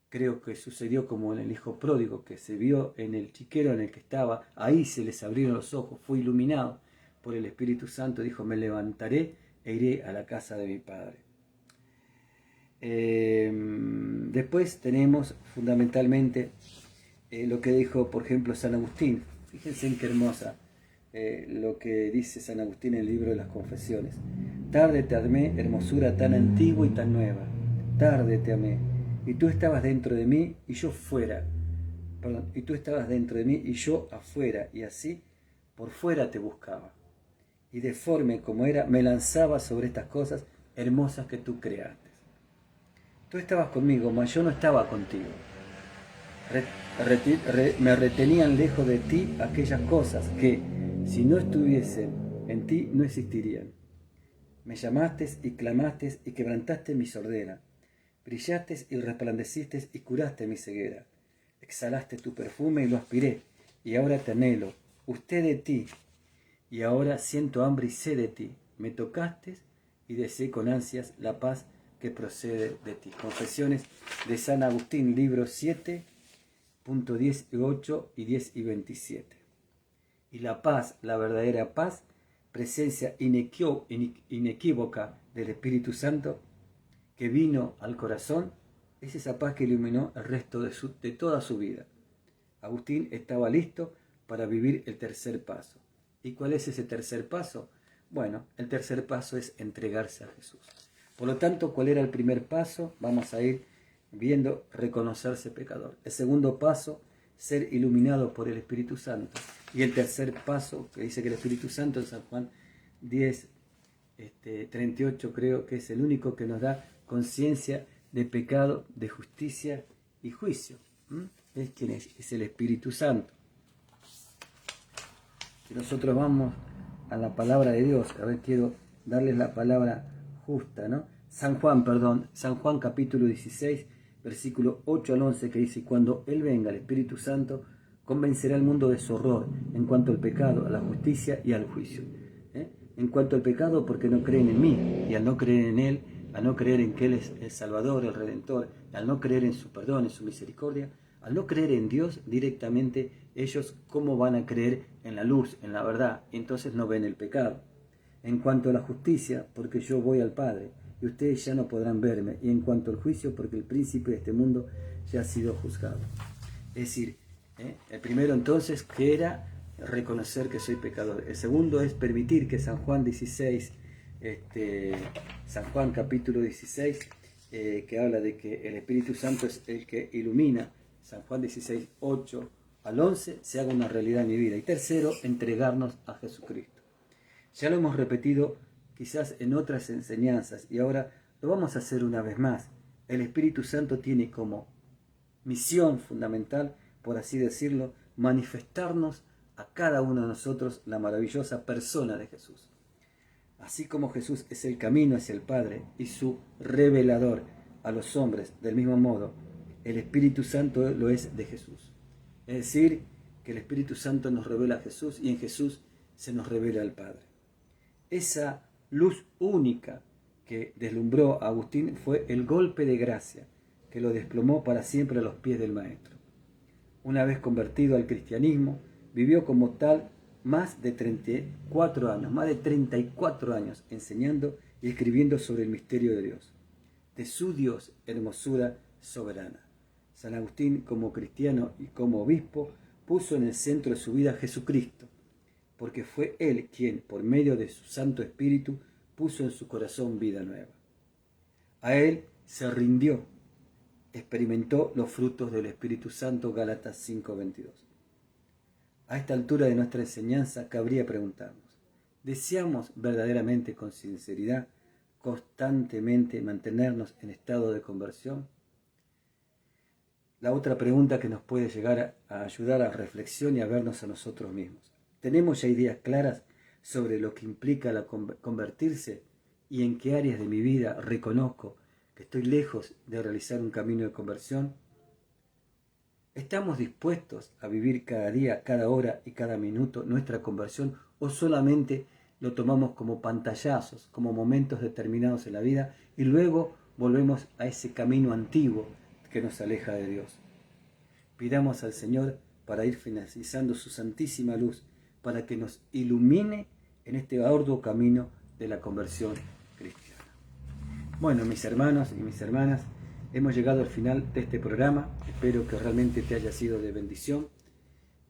Creo que sucedió como en el hijo pródigo, que se vio en el chiquero en el que estaba, ahí se les abrieron los ojos, fue iluminado por el Espíritu Santo, dijo: me levantaré e iré a la casa de mi Padre. Después tenemos fundamentalmente lo que dijo, por ejemplo, San Agustín. Fíjense en qué hermosa lo que dice San Agustín en el libro de las Confesiones. Tarde te amé, hermosura tan antigua y tan nueva. Tarde te amé, y tú estabas dentro de mí y yo fuera. Perdón, y tú estabas dentro de mí y yo afuera, y así por fuera te buscaba. Y deforme como era, me lanzaba sobre estas cosas hermosas que tú creaste. Tú estabas conmigo, mas yo no estaba contigo. Me retenían lejos de ti aquellas cosas que, si no estuviesen en ti, no existirían. Me llamaste y clamaste y quebrantaste mi sordera. Brillaste y resplandeciste y curaste mi ceguera. Exhalaste tu perfume y lo aspiré, y ahora te anhelo, usted de ti, y ahora siento hambre y sed de ti. Me tocaste y deseé con ansias la paz que procede de ti. Confesiones de San Agustín, libro 7.18 y 10 y 27. Y la paz, la verdadera paz, presencia inequívoca del Espíritu Santo que vino al corazón, es esa paz que iluminó el resto de toda su vida. Agustín estaba listo para vivir el tercer paso. ¿Y cuál es ese tercer paso? Bueno, el tercer paso es entregarse a Jesús. Por lo tanto, ¿cuál era el primer paso? Vamos a ir viendo reconocerse pecador. El segundo paso, ser iluminado por el Espíritu Santo. Y el tercer paso, que dice que el Espíritu Santo en San Juan 10, 38, creo que es el único que nos da conciencia de pecado, de justicia y juicio. ¿Es quién es? Es el Espíritu Santo. Si nosotros vamos a la palabra de Dios, a ver, quiero darles la palabra justa, ¿no? San Juan capítulo 16, versículo 8 al 11, que dice: cuando Él venga, el Espíritu Santo convencerá al mundo de su horror en cuanto al pecado, a la justicia y al juicio. En cuanto al pecado, porque no creen en mí, y al no creer en Él, al no creer en que Él es el Salvador, el Redentor, al no creer en su perdón, en su misericordia, al no creer en Dios directamente, ellos cómo van a creer en la luz, en la verdad, y entonces no ven el pecado. En cuanto a la justicia, porque yo voy al Padre, y ustedes ya no podrán verme, y en cuanto al juicio, porque el príncipe de este mundo ya ha sido juzgado. Es decir, el primero entonces, que era reconocer que soy pecador. El segundo es permitir que San Juan 16, San Juan capítulo 16, que habla de que el Espíritu Santo es el que ilumina, San Juan 16, 8 al 11, se haga una realidad en mi vida. Y tercero, entregarnos a Jesucristo. Ya lo hemos repetido quizás en otras enseñanzas y ahora lo vamos a hacer una vez más. El Espíritu Santo tiene como misión fundamental, por así decirlo, manifestarnos a cada uno de nosotros la maravillosa persona de Jesús. Así como Jesús es el camino hacia el Padre y su revelador a los hombres, del mismo modo, el Espíritu Santo lo es de Jesús. Es decir, que el Espíritu Santo nos revela a Jesús y en Jesús se nos revela al Padre. Esa luz única que deslumbró a Agustín fue el golpe de gracia que lo desplomó para siempre a los pies del Maestro. Una vez convertido al cristianismo, vivió como tal más de 34 años enseñando y escribiendo sobre el misterio de Dios, de su Dios hermosura soberana. San Agustín, como cristiano y como obispo, puso en el centro de su vida a Jesucristo, porque fue Él quien, por medio de su Santo Espíritu, puso en su corazón vida nueva. A Él se rindió, experimentó los frutos del Espíritu Santo, Gálatas 5:22. A esta altura de nuestra enseñanza cabría preguntarnos: ¿deseamos verdaderamente, con sinceridad, constantemente mantenernos en estado de conversión? La otra pregunta que nos puede llegar a ayudar a reflexión y a vernos a nosotros mismos: ¿tenemos ya ideas claras sobre lo que implica convertirse y en qué áreas de mi vida reconozco que estoy lejos de realizar un camino de conversión? ¿Estamos dispuestos a vivir cada día, cada hora y cada minuto nuestra conversión, o solamente lo tomamos como pantallazos, como momentos determinados en la vida y luego volvemos a ese camino antiguo que nos aleja de Dios? Pidamos al Señor para ir finalizando su santísima luz, para que nos ilumine en este arduo camino de la conversión cristiana. Bueno, mis hermanos y mis hermanas, hemos llegado al final de este programa. Espero que realmente te haya sido de bendición,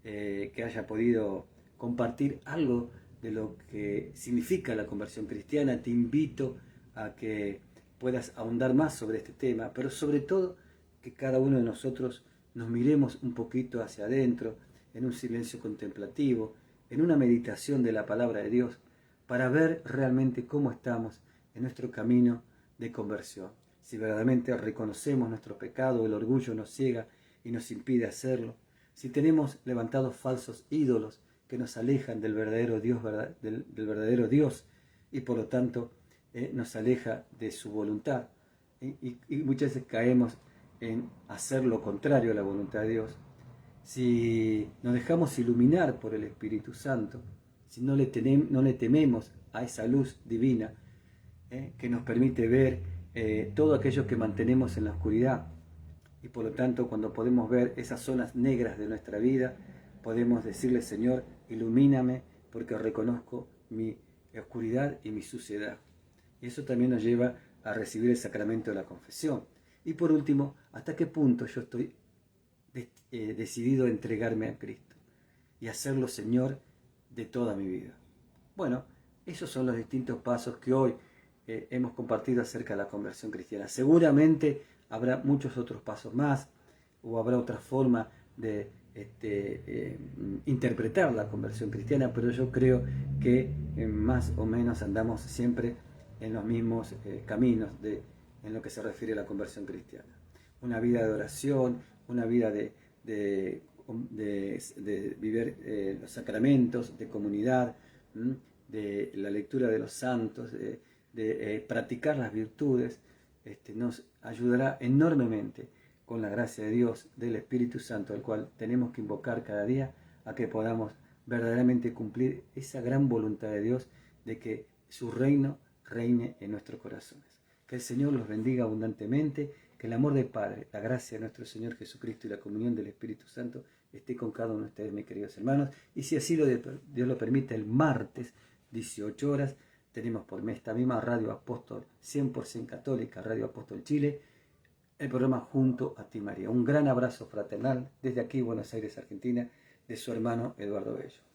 que haya podido compartir algo de lo que significa la conversión cristiana. Te invito a que puedas ahondar más sobre este tema, pero sobre todo que cada uno de nosotros nos miremos un poquito hacia adentro, en un silencio contemplativo, en una meditación de la palabra de Dios, para ver realmente cómo estamos en nuestro camino de conversión. Si verdaderamente reconocemos nuestro pecado, el orgullo nos ciega y nos impide hacerlo. Si tenemos levantados falsos ídolos que nos alejan del verdadero Dios y por lo tanto nos aleja de su voluntad. Y muchas veces caemos en hacer lo contrario a la voluntad de Dios. Si nos dejamos iluminar por el Espíritu Santo, si no le tememos a esa luz divina que nos permite ver todo aquello que mantenemos en la oscuridad, y por lo tanto cuando podemos ver esas zonas negras de nuestra vida, podemos decirle: Señor, ilumíname porque reconozco mi oscuridad y mi suciedad. Y eso también nos lleva a recibir el sacramento de la confesión. Y por último, ¿hasta qué punto yo estoy decidido a entregarme a Cristo y hacerlo Señor de toda mi vida? Bueno, esos son los distintos pasos que hoy hemos compartido acerca de la conversión cristiana. Seguramente habrá muchos otros pasos más, o habrá otra forma de interpretar la conversión cristiana, pero yo creo que más o menos andamos siempre en los mismos caminos en lo que se refiere a la conversión cristiana. Una vida de oración, una vida de vivir los sacramentos, de comunidad, de la lectura de los santos, de practicar las virtudes, nos ayudará enormemente con la gracia de Dios, del Espíritu Santo, al cual tenemos que invocar cada día a que podamos verdaderamente cumplir esa gran voluntad de Dios de que su reino reine en nuestros corazones. Que el Señor los bendiga abundantemente, que el amor del Padre, la gracia de nuestro Señor Jesucristo y la comunión del Espíritu Santo esté con cada uno de ustedes, mis queridos hermanos. Y si así Dios lo permite, el martes, 18 horas, tenemos por esta misma Radio Apóstol 100% católica, Radio Apóstol Chile, el programa Junto a ti, María. Un gran abrazo fraternal desde aquí, Buenos Aires, Argentina, de su hermano Eduardo Bello.